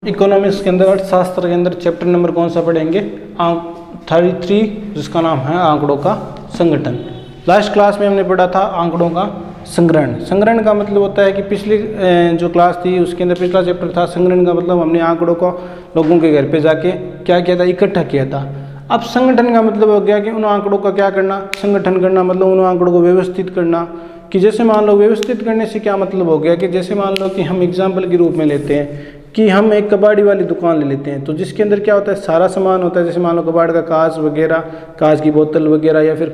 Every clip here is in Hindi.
इकोनॉमिक्स के अंदर अर्थशास्त्र के अंदर चैप्टर नंबर कौन सा पढ़ेंगे? 33, जिसका नाम है आंकड़ों का संगठन। लास्ट क्लास में हमने पढ़ा था आंकड़ों का संग्रहण। संग्रहण का मतलब होता है कि पिछली जो क्लास थी उसके अंदर पिछला चैप्टर था संग्रहण का मतलब हमने आंकड़ों को लोगों के घर पे जाके क्या किया था, इकट्ठा किया था। अब संगठन का मतलब हो गया कि उन आंकड़ों का क्या करना, संगठन करना, मतलब उन आंकड़ों को व्यवस्थित करना। कि जैसे मान लो व्यवस्थित करने से क्या मतलब हो गया कि जैसे मान लो कि हम एग्जाम्पल के रूप में लेते हैं कि हम एक कबाड़ी वाली दुकान ले लेते हैं, तो जिसके अंदर क्या होता है, सारा सामान होता है। जैसे मान लो कबाड़ का कांच वगैरह, कांच की बोतल वगैरह या फिर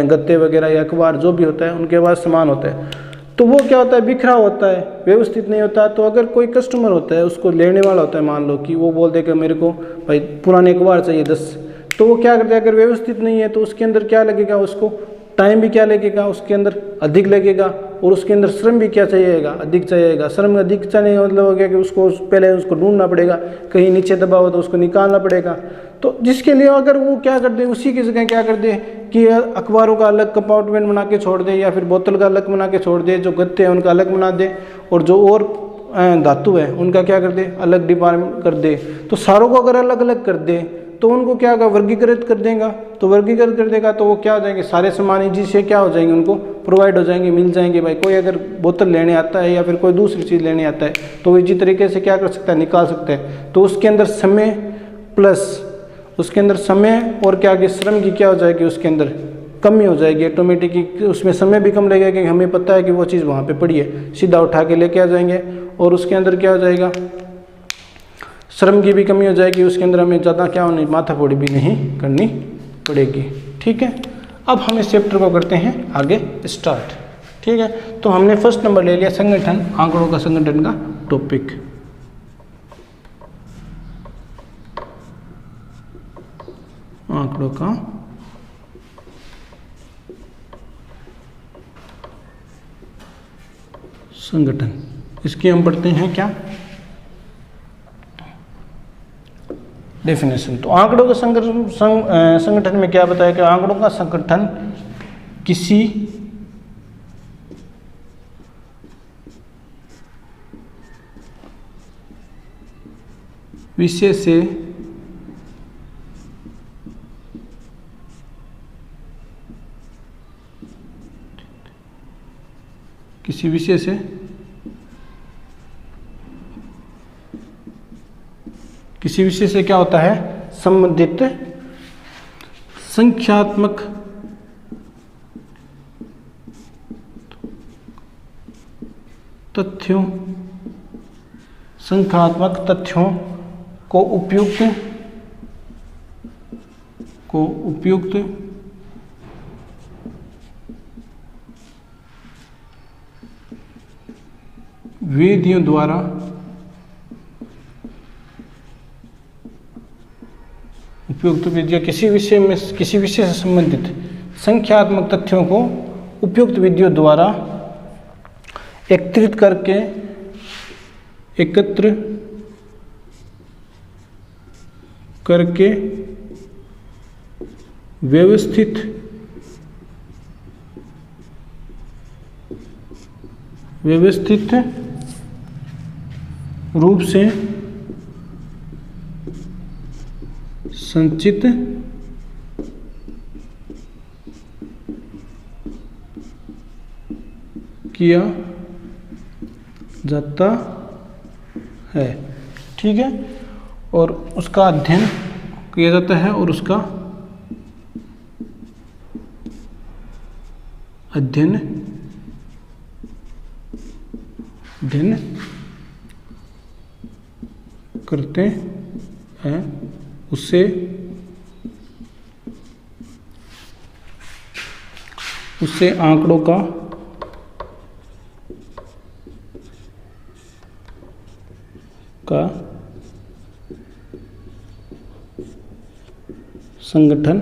गत्ते वगैरह या अखबार जो भी होता है उनके पास सामान होता है। तो वो क्या होता है, बिखरा होता है, व्यवस्थित नहीं होता। तो अगर कोई कस्टमर होता है, उसको लेने वाला होता है, मान लो कि वो बोल दे कि मेरे को भाई पुराने अखबार चाहिए 10, तो वो क्या करता है, अगर व्यवस्थित नहीं है तो उसके अंदर क्या लगेगा, उसको टाइम भी क्या लगेगा, उसके अंदर अधिक लगेगा, और उसके अंदर श्रम भी क्या चाहिएगा, अधिक चाहिएगा। श्रम अधिक चाहिए मतलब हो गया कि उसको पहले उसको ढूंढना पड़ेगा, कहीं नीचे दबा हो तो उसको निकालना पड़ेगा। तो जिसके लिए अगर वो क्या कर दे, उसी की जगह क्या कर दे कि अखबारों का अलग कंपार्टमेंट बना के छोड़ दे, या फिर बोतल का अलग बना के छोड़ दे, जो गत्ते हैं उनका अलग बना दे, और जो और धातु है उनका क्या कर दे, अलग डिपार्टमेंट कर दे। तो सारों को अगर अलग अलग कर दे तो उनको क्या होगा, वर्गीकृत कर देगा। तो वर्गीकृत कर देगा तो वो क्या हो जाएंगे, सारे सामान इजी से क्या हो जाएंगे, उनको प्रोवाइड हो जाएंगे, मिल जाएंगे। भाई कोई अगर बोतल लेने आता है या फिर कोई दूसरी चीज़ लेने आता है तो वो इजी तरीके से क्या कर सकता है, निकाल सकता है। तो उसके अंदर समय प्लस उसके अंदर समय और क्या कि श्रम की क्या हो जाएगी, उसके अंदर कमी हो जाएगी ऑटोमेटिक। उसमें समय भी कम लगेगा कि हमें पता है कि वो चीज़ वहाँ पे पड़ी है, सीधा उठा के लेके आ जाएंगे। और उसके अंदर क्या हो जाएगा, श्रम की भी कमी हो जाएगी, उसके अंदर हमें ज़्यादा क्या होनी, माथाफोड़ी भी नहीं करनी पड़ेगी। ठीक है, अब हम इस चैप्टर को करते हैं आगे स्टार्ट। ठीक है, तो हमने फर्स्ट नंबर ले लिया संगठन, आंकड़ों का संगठन का टॉपिक। आंकड़ों का संगठन, इसकी हम पढ़ते हैं क्या, डेफिनेशन। तो आंकड़ों का संगठन में क्या बताया कि आंकड़ों का संगठन किसी विषय से किसी विषय से क्या होता है, संबंधित संख्यात्मक तथ्यों को उपयुक्त विधियों द्वारा किसी विषय से संबंधित संख्यात्मक तथ्यों को उपयुक्त विधियों द्वारा एकत्र करके व्यवस्थित रूप से संचित किया जाता है। ठीक है, और उसका अध्ययन किया जाता है, और उसका अध्ययन करते हैं, उससे आंकड़ों का संगठन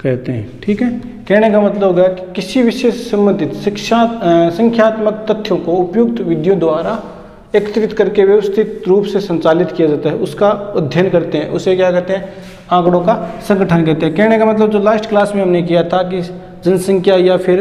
कहते हैं। ठीक है, कहने का मतलब होगा कि किसी विषय से संबंधित संख्यात्मक तथ्यों को उपयुक्त विधियों द्वारा एकत्रित करके व्यवस्थित रूप से संचालित किया जाता है, उसका अध्ययन करते हैं, उसे क्या कहते हैं, आंकड़ों का संगठन कहते हैं। कहने का मतलब जो लास्ट क्लास में हमने किया था कि जनसंख्या या फिर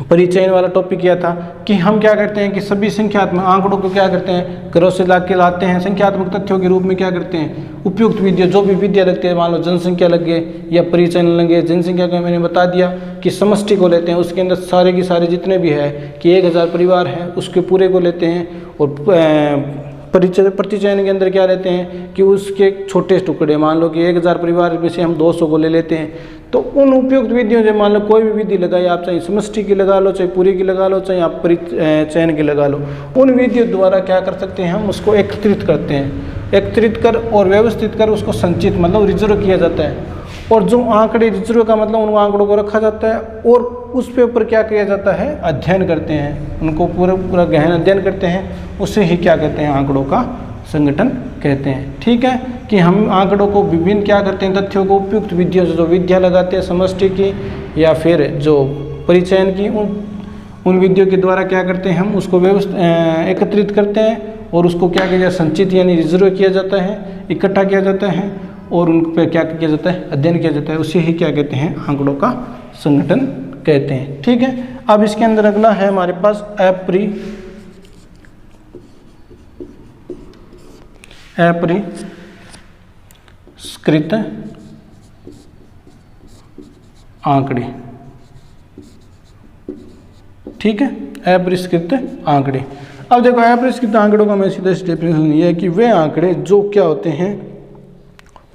परिचयन वाला टॉपिक किया था कि हम क्या करते हैं कि सभी संख्यात्मक आंकड़ों को क्या करते हैं, घरों से ला के लाते हैं, संख्यात्मक तथ्यों के रूप में क्या करते हैं, उपयुक्त विद्या, जो भी विद्या लगती है, मान लो जनसंख्या लग गए या परिचयन लगे। जनसंख्या का मैंने बता दिया कि समष्टि को लेते हैं, उसके अंदर सारे की सारे जितने भी है कि 1000 परिवार है उसके पूरे को लेते हैं। और प्रतिचयन के अंदर क्या लेते हैं कि उसके छोटे टुकड़े, मान लो कि 1000 परिवार में से हम 200 को ले लेते हैं, तो उन उपयुक्त विधियों से मान लो कोई भी विधि लगाई आप, चाहे समष्टि की लगा लो, चाहे पूरी की लगा लो, चाहे आप परिचयन की लगा लो, उन विधियों द्वारा क्या कर सकते हैं हम उसको एकत्रित करते हैं। एकत्रित कर और व्यवस्थित कर उसको संचित मतलब रिजर्व किया जाता है। और जो आंकड़े रिजर्व का मतलब उन आंकड़ों को रखा जाता है और उस पे ऊपर क्या किया जाता है, अध्ययन करते हैं, उनको पूरा गहन अध्ययन करते हैं, उसे ही क्या कहते हैं, आंकड़ों का संगठन कहते हैं। ठीक है, कि हम आंकड़ों को विभिन्न क्या करते हैं, तथ्यों को उपयुक्त विधियों से, जो विद्या लगाते हैं समष्टि की या फिर जो परिचयन की, उन विधियों के द्वारा क्या करते हैं, हम उसको एकत्रित करते हैं और उसको क्या किया जाता है, संचित यानी रिजर्व किया जाता है, इकट्ठा किया जाता है और उन पर क्या किया जाता है, अध्ययन किया जाता है, उसे ही क्या कहते हैं, आंकड़ों का संगठन कहते हैं। ठीक है, अब इसके अंदर अगला है हमारे पास अपरिष्कृत आंकड़े। ठीक है, अपरिष्कृत आंकड़े। अब देखो अपरिष्कृत आंकड़ों का मैं सीधा डेफिनेशन ये है कि वे आंकड़े जो क्या होते हैं,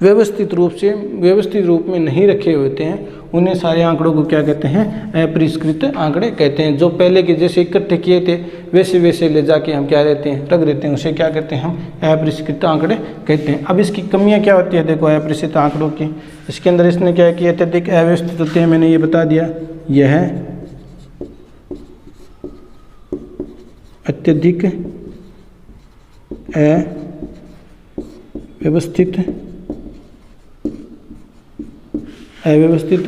व्यवस्थित रूप में नहीं रखे होते हैं, उन्हें सारे आंकड़ों को क्या कहते हैं, अपरिष्कृत आंकड़े कहते हैं। जो पहले के जैसे इकट्ठे किए थे वैसे वैसे ले जाके हम क्या रहते हैं, रख देते हैं, उसे क्या कहते हैं, हम अपरिष्कृत आंकड़े कहते हैं। अब इसकी कमियां क्या होती है, देखो अपरिष्कृत आंकड़ों की, इसके अंदर इसने क्या किया, अत्यधिक अव्यवस्थित होते हैं, मैंने ये बता दिया, यह अत्यधिक अव्यवस्थित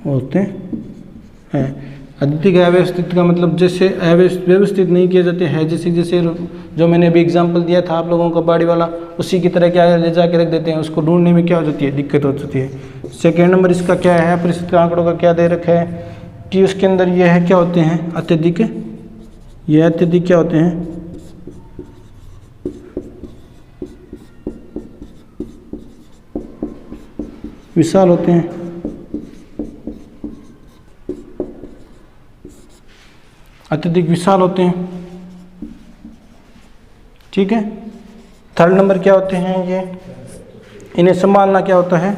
होते हैं। अत्यधिक अव्यवस्थित का मतलब जैसे व्यवस्थित नहीं किए जाते हैं, जैसे जो मैंने अभी एग्जांपल दिया था आप लोगों का बाड़ी वाला, उसी की तरह क्या ले जाके रख देते हैं, उसको ढूंढने में क्या हो जाती है, दिक्कत हो जाती है। सेकेंड नंबर इसका क्या है, अपरिष्कृत आंकड़ों का क्या दे रखा है कि उसके अंदर यह है क्या होते हैं, अत्यधिक क्या होते हैं, विशाल होते हैं। अत्यधिक विशाल होते हैं। ठीक है, थर्ड नंबर क्या होते हैं, ये इन्हें संभालना क्या होता है,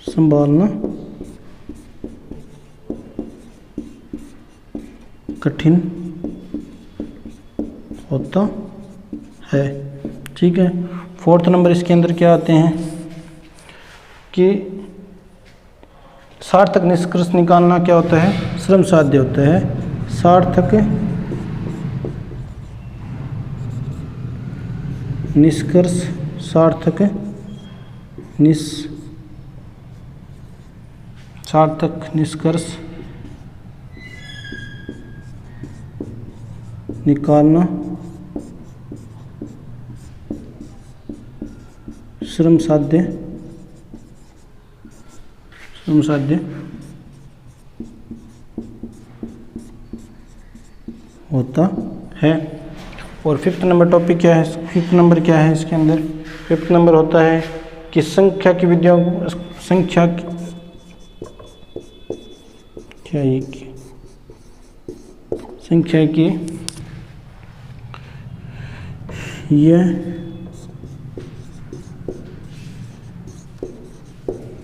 संभालना कठिन होता है। ठीक है, फोर्थ नंबर इसके अंदर क्या आते हैं कि सार्थक निष्कर्ष निकालना क्या होता है, श्रम साध्य होता है। सार्थक निष्कर्ष निकालना श्रम साध्य होता है। और फिफ्थ नंबर टॉपिक क्या है, फिफ्थ नंबर क्या है इसके अंदर, फिफ्थ नंबर होता है कि संख्या की विधियों, संख्या की यह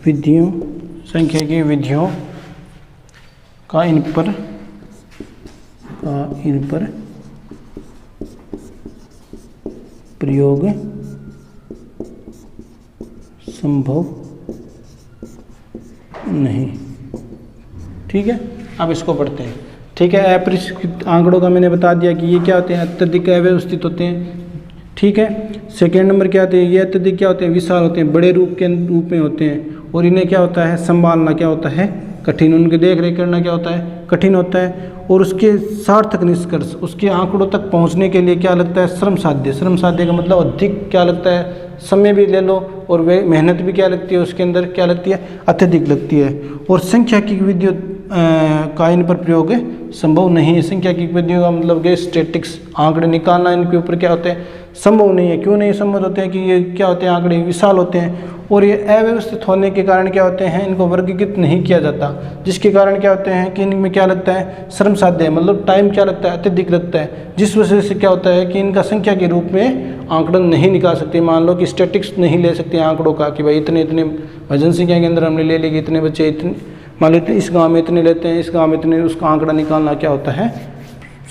विधियों, संख्या की विधियों का इन पर प्रयोग संभव नहीं। ठीक है, अब इसको पढ़ते हैं। ठीक है, अपरिष्कृत आंकड़ों का मैंने बता दिया कि ये क्या होते हैं, अत्यधिक अव्यवस्थित होते हैं। ठीक है, सेकेंड नंबर क्या होते हैं, ये अत्यधिक क्या होते हैं, विशाल होते हैं, बड़े रूप में होते हैं और इन्हें क्या होता है, संभालना क्या होता है, कठिन, उनकी देख रेख करना क्या होता है, कठिन होता है। और उसके सार्थक निष्कर्ष, उसके आंकड़ों तक पहुंचने के लिए क्या लगता है, श्रम साध्य। श्रम साध्य का मतलब अधिक क्या लगता है, समय भी ले लो, और वे मेहनत भी क्या लगती है, उसके अंदर क्या लगती है, अत्यधिक लगती है। और सांख्यिकी विधियों का इन पर प्रयोग संभव नहीं है। सांख्यिकी विधियों का मतलब कि स्टैटिक्स, आंकड़े निकालना इनके ऊपर क्या होते हैं, संभव नहीं है। क्यों नहीं संभव होते हैं कि ये क्या होते हैं, आंकड़े विशाल होते हैं, और ये अव्यवस्थित होने के कारण क्या होते हैं, इनको वर्गीकृत नहीं किया जाता, जिसके कारण क्या होते हैं कि इनमें क्या लगता है, श्रम साध्य है, मतलब टाइम क्या लगता है, अत्यधिक लगता है, जिस वजह से क्या होता है कि इनका संख्या के रूप में आंकड़न नहीं निकाल सकते। मान लो कि स्टैटिक्स नहीं ले सकते आंकड़ों का कि भाई इतने इतने भजन संख्या के अंदर हमने ले ली कि इतने बच्चे, इतने मान लो इस गाँव में इतने लेते हैं, इस गाँव में इतने, उसका आंकड़ा निकालना क्या होता है,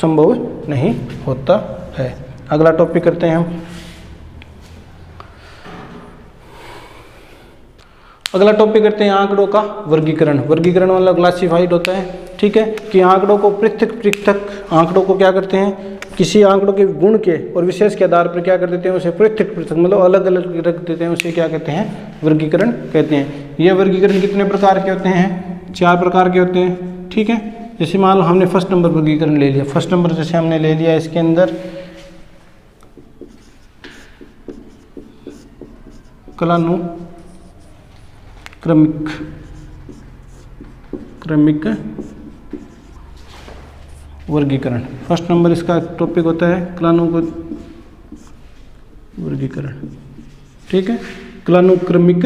संभव नहीं होता है। अगला टॉपिक करते हैं हम। अगला टॉपिक करते हैं आंकड़ों का वर्गीकरण। वर्गीकरण मतलब क्लासिफाइड होता है, ठीक है, कि आंकड़ों को पृथक पृथक आंकड़ों को क्या करते हैं, किसी आंकड़ों के गुण के और विशेष के आधार पर क्या कर देते हैं, उसे पृथक पृथक मतलब अलग अलग रख देते हैं, उसे क्या कहते हैं, वर्गीकरण कहते हैं। ये वर्गीकरण कितने प्रकार के होते हैं, 4 प्रकार के होते हैं, ठीक है। जैसे मान लो हमने फर्स्ट नंबर वर्गीकरण ले लिया, फर्स्ट नंबर जैसे हमने ले लिया, इसके अंदर क्रमिक वर्गीकरण, फर्स्ट नंबर इसका टॉपिक होता है क्लानुक्रमिक वर्गीकरण, ठीक है। क्लानुक्रमिक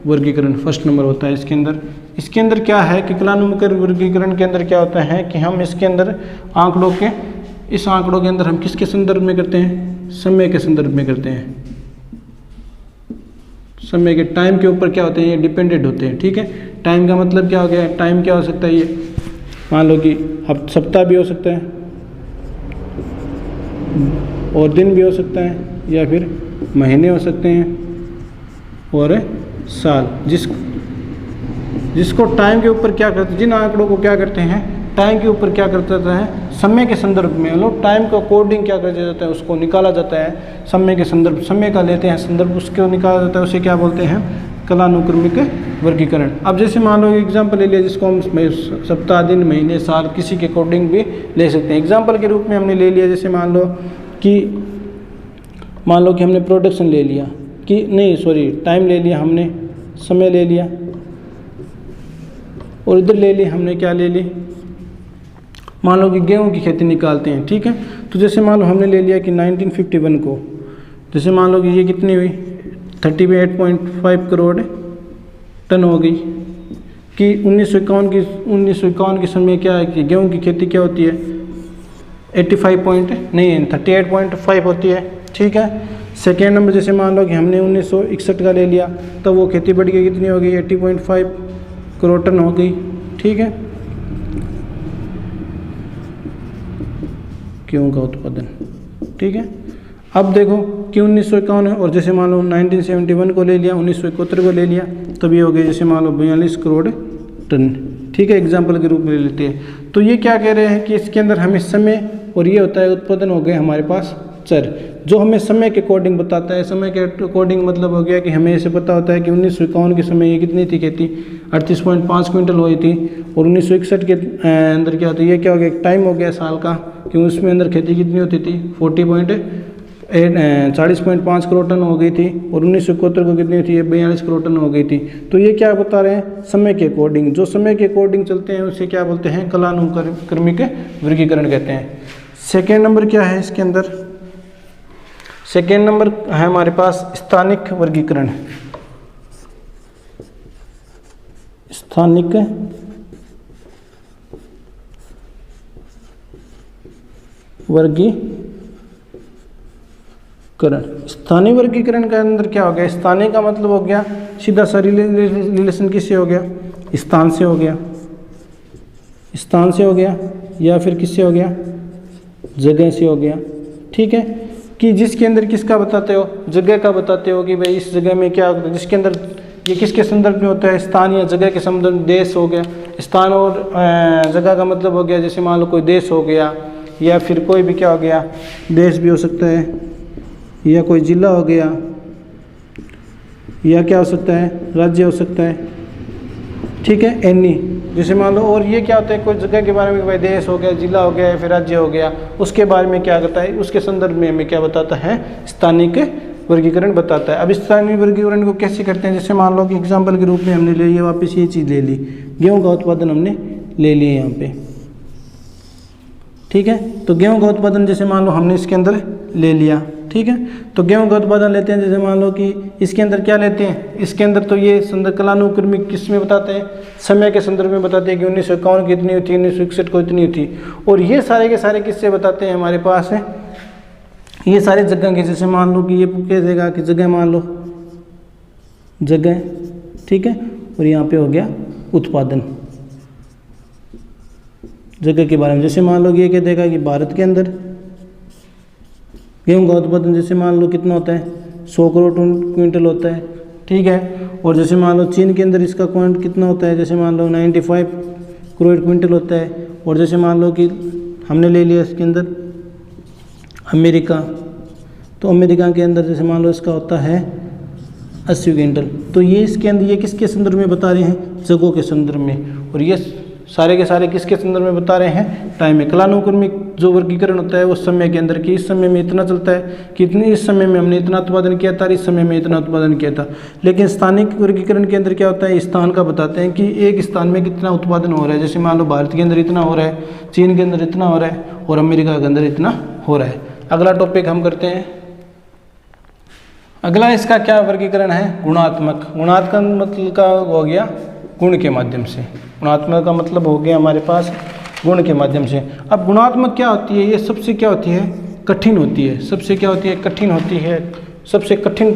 वर्गीकरण फर्स्ट नंबर होता है इसके अंदर क्या है कि क्लानुक्रमिक वर्गीकरण के अंदर क्या होता है कि हम इसके अंदर आंकड़ों के, इस आंकड़ों के अंदर हम किसके संदर्भ में करते हैं, समय के संदर्भ में करते हैं। समय के, टाइम के ऊपर क्या होते हैं, ये डिपेंडेंट होते हैं, ठीक है। टाइम का मतलब क्या हो गया, टाइम क्या हो सकता है, ये मान लो कि सप्ताह भी हो सकता है और दिन भी हो सकता है, या फिर महीने हो सकते हैं और साल। जिसको टाइम के ऊपर क्या करते हैं, जिन आंकड़ों को क्या करते हैं, टाइम के ऊपर क्या करता है, समय के संदर्भ में, मतलब टाइम को अकॉर्डिंग क्या कर जाता है, उसको निकाला जाता है, समय के संदर्भ, समय का लेते हैं संदर्भ, उसको निकाला जाता है, उसे क्या बोलते हैं, कालानुक्रमिक वर्गीकरण। अब जैसे मान लो एग्जांपल ले लिया, जिसको हम सप्ताह, दिन, महीने, साल किसी के अकॉर्डिंग भी ले सकते हैं। एग्जांपल के रूप में हमने ले लिया, जैसे मान लो कि हमने प्रोडक्शन ले लिया, कि नहीं सॉरी टाइम ले लिया हमने, समय ले लिया, और इधर ले ली हमने क्या ले ली, मान लो कि गेहूं की खेती निकालते हैं, ठीक है। तो जैसे मान लो हमने ले लिया कि 1951 को, जैसे मान लो कि ये कितनी हुई, 38.5 करोड़ टन हो गई, कि 1951 के समय क्या है कि गेहूं की खेती क्या होती है, 38.5 होती है, ठीक है। सेकेंड नंबर जैसे मान लो कि हमने 1961 का ले लिया, तब वो खेती बढ़ के कितनी हो गई, 80.5 करोड़ टन हो गई, ठीक है, गेहूं का उत्पादन, ठीक है। अब देखो कि 1951 है, और जैसे मान लो 1971 को ले लिया, 1971 को ले लिया, तब ये हो गया जैसे मान लो 42 करोड़ टन, ठीक है, एग्जाम्पल के रूप में ले लेते हैं। तो ये क्या कह रहे हैं कि इसके अंदर हमें समय, और ये होता है उत्पादन, हो गए हमारे पास चर, जो हमें समय के अकॉर्डिंग बताता है। समय के अकॉर्डिंग मतलब हो गया कि हमें ऐसे पता होता है कि 1951 के समय ये कितनी थी खेती, 38.5 क्विंटल हुई थी, और 1961 के अंदर क्या होता है, ये क्या हो गया, टाइम हो गया साल का, क्योंकि उसमें अंदर खेती कितनी होती थी, 40.5 करोड़ टन हो गई थी, और 1971 को कितनी थी, 42 करोड़ टन हो गई थी। तो ये क्या बता रहे हैं, समय के अकॉर्डिंग, जो समय के अकॉर्डिंग चलते हैं उसे क्या बोलते हैं, कालानुक्रमिक वर्गीकरण कहते हैं। सेकेंड नंबर क्या है इसके अंदर, सेकेंड नंबर है हमारे पास स्थानिक वर्गीकरण। स्थानिक वर्गीकरण, स्थानीय वर्गीकरण के अंदर क्या हो गया, स्थानीय का मतलब हो गया सीधा सा रिलेशन किससे हो गया, स्थान से हो गया, स्थान से हो गया, या फिर किससे हो गया, जगह से हो गया, ठीक है। कि जिसके अंदर किसका बताते हो, जगह का बताते हो, कि भाई इस जगह में क्या होता है, जिसके अंदर ये किसके संदर्भ में होता है, स्थान या जगह के संदर्भ, देश हो गया, स्थान और जगह का मतलब हो गया, जैसे मान लो कोई देश हो गया, या फिर कोई भी क्या हो गया, देश भी हो सकता है, या कोई जिला हो गया, या क्या हो सकता है, राज्य हो सकता है, ठीक है, एनी। जैसे मान लो, और ये क्या होता है, कोई जगह के बारे में, भाई देश हो गया, जिला हो गया, या फिर राज्य हो गया, उसके बारे में क्या करता है, उसके संदर्भ में हमें क्या बताता है, स्थानिक वर्गीकरण बताता है। अब स्थानीय वर्गीकरण को कैसे करते हैं, जैसे मान लो कि एग्जाम्पल के रूप में हमने ले लिया, वापस ये चीज़ ले ली, गेहूँ का उत्पादन हमने ले लिया यहाँ पे, ठीक है। तो गेहूँ का उत्पादन जैसे मान लो हमने इसके अंदर ले लिया, ठीक है। तो गेहूँ का उत्पादन लेते हैं, जैसे मान लो कि इसके अंदर क्या लेते हैं, इसके अंदर तो ये संदर्भ कालानुक्रमिक किस में बताते हैं, समय के संदर्भ में बताते हैं कि 1951 की इतनी हुई थी, 1961 को इतनी हुई थी। और ये सारे के सारे किससे बताते हैं, हमारे पास है ये सारे जगह के, जैसे मान लो कि ये कह देगा कि जगह, मान लो जगह, ठीक है, और यहाँ पे हो गया उत्पादन, जगह के बारे में। जैसे मान लो ये कह देगा कि भारत के अंदर गेहूँ का उत्पादन जैसे मान लो कितना होता है, 100 करोड़ क्विंटल होता है, ठीक है। और जैसे मान लो चीन के अंदर इसका क्वांट कितना होता है, जैसे मान लो 95 करोड़ क्विंटल होता है। और जैसे मान लो कि हमने ले लिया इसके अंदर अमेरिका, तो अमेरिका के अंदर जैसे मान लो इसका होता है 80 क्विंटल। तो ये इसके अंदर, ये किसके संदर्भ में बता रहे हैं, जगहों के संदर्भ में। और ये सारे के सारे किसके संदर्भ में बता रहे हैं, टाइम में। कालानुक्रमिक जो वर्गीकरण होता है वो समय के अंदर, कि इस समय में इतना चलता है, कि इतनी इस समय में हमने इतना उत्पादन किया था, इस समय में इतना उत्पादन किया था। लेकिन स्थानिक वर्गीकरण के अंदर क्या होता है, स्थान का बताते हैं कि एक स्थान में कितना उत्पादन हो रहा है। जैसे मान लो भारत के अंदर इतना हो रहा है, चीन के अंदर इतना हो रहा है, और अमेरिका के अंदर इतना हो रहा है। अगला टॉपिक हम करते हैं, अगला इसका क्या वर्गीकरण है, गुणात्मक। गुणात्मक मतलब का हो गया गुण के माध्यम से, गुणात्मक का मतलब हो गया हमारे पास गुण के माध्यम से। अब गुणात्मक क्या होती है, ये सबसे क्या होती है, कठिन होती है, सबसे क्या होती है, कठिन होती है। सबसे कठिन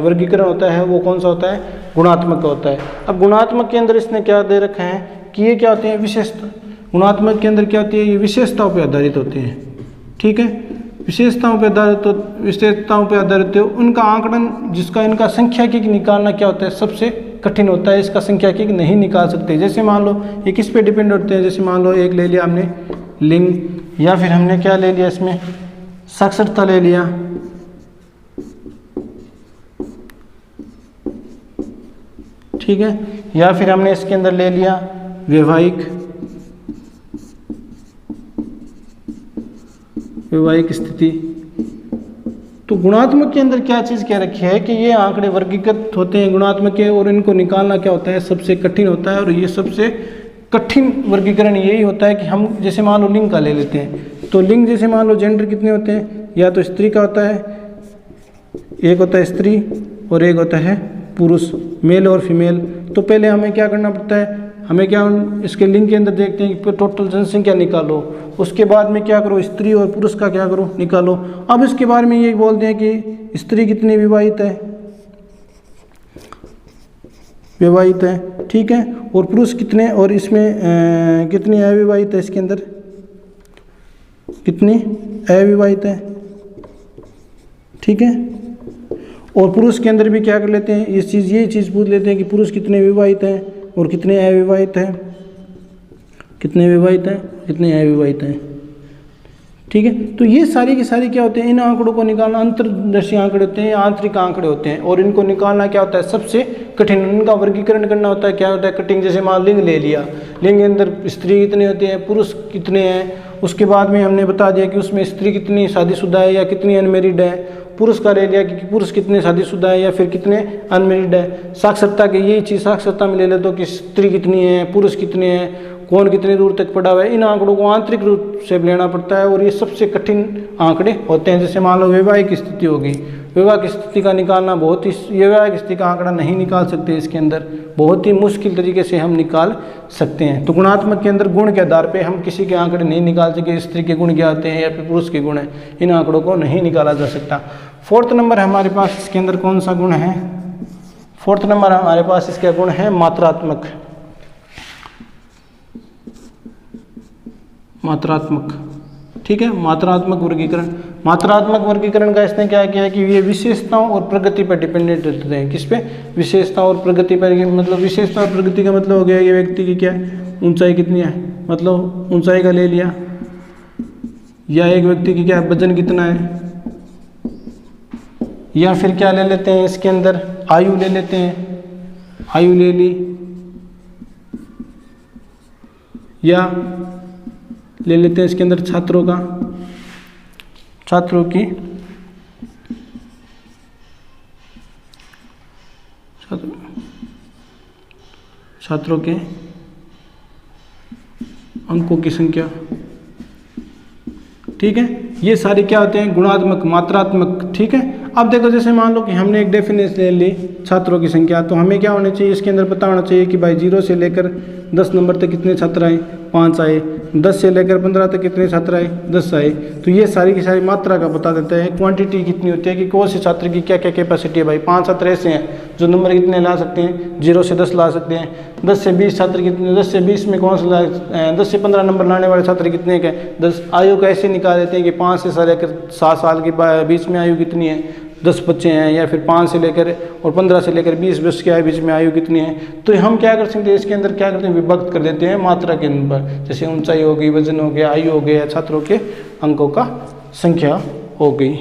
वर्गीकरण होता है वो कौन सा होता है, गुणात्मक का होता है। अब गुणात्मक के अंदर इसने क्या दे रखा है कि ये क्या होते हैं, विशेषता। गुणात्मक के अंदर क्या होती है, ये विशेषताओं पर आधारित होते हैं, ठीक है। विशेषताओं पर आधारित है उनका आंकड़न, जिसका इनका संख्याकी निकालना क्या होता है, सबसे कठिन होता है। इसका संख्याकी नहीं निकाल सकते। जैसे मान लो ये किस पे डिपेंड होते हैं, जैसे मान लो एक ले लिया हमने लिंग, या फिर हमने क्या ले लिया इसमें, साक्षरता ले लिया, ठीक है, या फिर हमने इसके अंदर ले लिया वैवाहिक स्थिति। तो गुणात्मक के अंदर क्या चीज़ कह रखी है कि ये आंकड़े वर्गीकृत होते हैं गुणात्मक के, और इनको निकालना क्या होता है, सबसे कठिन होता है। और ये सबसे कठिन वर्गीकरण यही होता है कि हम जैसे मान लो लिंग का ले लेते हैं, तो लिंग जैसे मान लो जेंडर कितने होते हैं, या तो स्त्री का होता है, एक होता है स्त्री और एक होता है पुरुष, मेल और फीमेल। तो पहले हमें क्या करना पड़ता है, हमें क्या इसके लिंग के अंदर देखते हैं कि टोटल जनसंख्या निकालो, उसके बाद में क्या करो, स्त्री और पुरुष का क्या करो, निकालो। अब इसके बारे में ये बोलते हैं कि स्त्री कितनी विवाहित है, ठीक है, और पुरुष कितने, और इसमें कितनी अविवाहित है, इसके अंदर कितनी अविवाहित है, ठीक है। और पुरुष के अंदर भी क्या कर लेते हैं, यही चीज़ पूछ लेते हैं कि पुरुष कितने विवाहित हैं और कितने अविवाहित हैं, कितने अविवाहित हैं, ठीक है। तो ये सारी की सारी क्या होते हैं, इन आंकड़ों को निकालना अंतर्दर्शी आंकड़े होते हैं, आंतरिक आंकड़े होते हैं, और इनको निकालना क्या होता है, सबसे कठिन। इनका वर्गीकरण करना होता है, क्या होता है, कठिन। जैसे मान लिंग ले लिया, लिंग के अंदर स्त्री कितने होते हैं, पुरुष कितने हैं, उसके बाद में हमने बता दिया कि उसमें स्त्री कितनी शादीशुदा है या कितनी अनमेरिड है। पुरुष का ले लिया कि पुरुष कितने शादीशुदा है या फिर कितने अनमेरिड है। साक्षरता की यही चीज़ साक्षरता में ले ले तो कि स्त्री कितनी है, पुरुष कितने हैं, कौन कितने दूर तक पड़ा हुआ है। इन आंकड़ों को आंतरिक रूप से लेना पड़ता है, और ये सबसे कठिन आंकड़े होते हैं। जैसे मान लो वैवाहिक स्थिति होगी, वैवाहिक स्थिति का निकालना बहुत ही, वैवाहिक स्थिति का आंकड़ा नहीं निकाल सकते, इसके अंदर बहुत ही मुश्किल तरीके से हम निकाल सकते हैं। तो गुणात्मक के अंदर गुण के आधार पे हम किसी के आंकड़े नहीं निकाल सके, स्त्री के गुण क्या आते हैं या फिर पुरुष के गुण हैं, इन आंकड़ों को नहीं निकाला जा सकता। 4th नंबर हमारे पास इसके अंदर कौन सा गुण है, 4th नंबर हमारे पास इसका गुण है मात्रात्मक। ठीक है, मात्रात्मक वर्गीकरण। मात्रात्मक वर्गीकरण का इसने क्या किया है कि ये विशेषताओं और प्रगति पर डिपेंडेंट होते हैं। किस पे, विशेषताओं और प्रगति पर। मतलब विशेषता और प्रगति का मतलब हो गया ये व्यक्ति की क्या है, ऊंचाई कितनी है, मतलब ऊंचाई का ले लिया, या एक व्यक्ति की क्या वजन कितना है, या फिर क्या ले लेते हैं इसके अंदर आयु ले लेते हैं, आयु ले ली, या ले लेते हैं इसके अंदर छात्रों की छात्रों के अंकों की संख्या। ठीक है, ये सारे क्या होते हैं, गुणात्मक, मात्रात्मक। ठीक है, अब देखो जैसे मान लो कि हमने एक डेफिनेशन ले ली छात्रों की संख्या, तो हमें क्या होना चाहिए, इसके अंदर पता होना चाहिए कि भाई 0 से लेकर 10 नंबर तक कितने छात्र आए, 5 आए। 10 से लेकर 15 तक कितने छात्र आए, 10 आए। तो ये सारी की सारी मात्रा का बता देता है, क्वांटिटी कितनी होती है कि कौन से छात्र की क्या क्या कैपेसिटी है। भाई 5 छात्र ऐसे हैं जो नंबर कितने ला सकते हैं, 0 से 10 ला सकते हैं। 10 से 20 छात्र कितने, 10 से 20 में कौन सा 10 से 15 नंबर लाने वाले छात्र कितने के, 10। आयु का ऐसे निकाल देते हैं कि 5 से लेकर 7 साल के बीच में आयु कितनी है, 10 बच्चे हैं, या फिर 5 से लेकर और 15 से लेकर 20 वर्ष के बीच में आयु कितनी है। तो हम क्या कर सकते हैं, इसके अंदर क्या करते हैं, विभक्त कर देते हैं मात्रा के अंदर, जैसे ऊंचाई हो गई, वजन हो गया, आयु हो गया, छात्रों के अंकों का संख्या हो गई।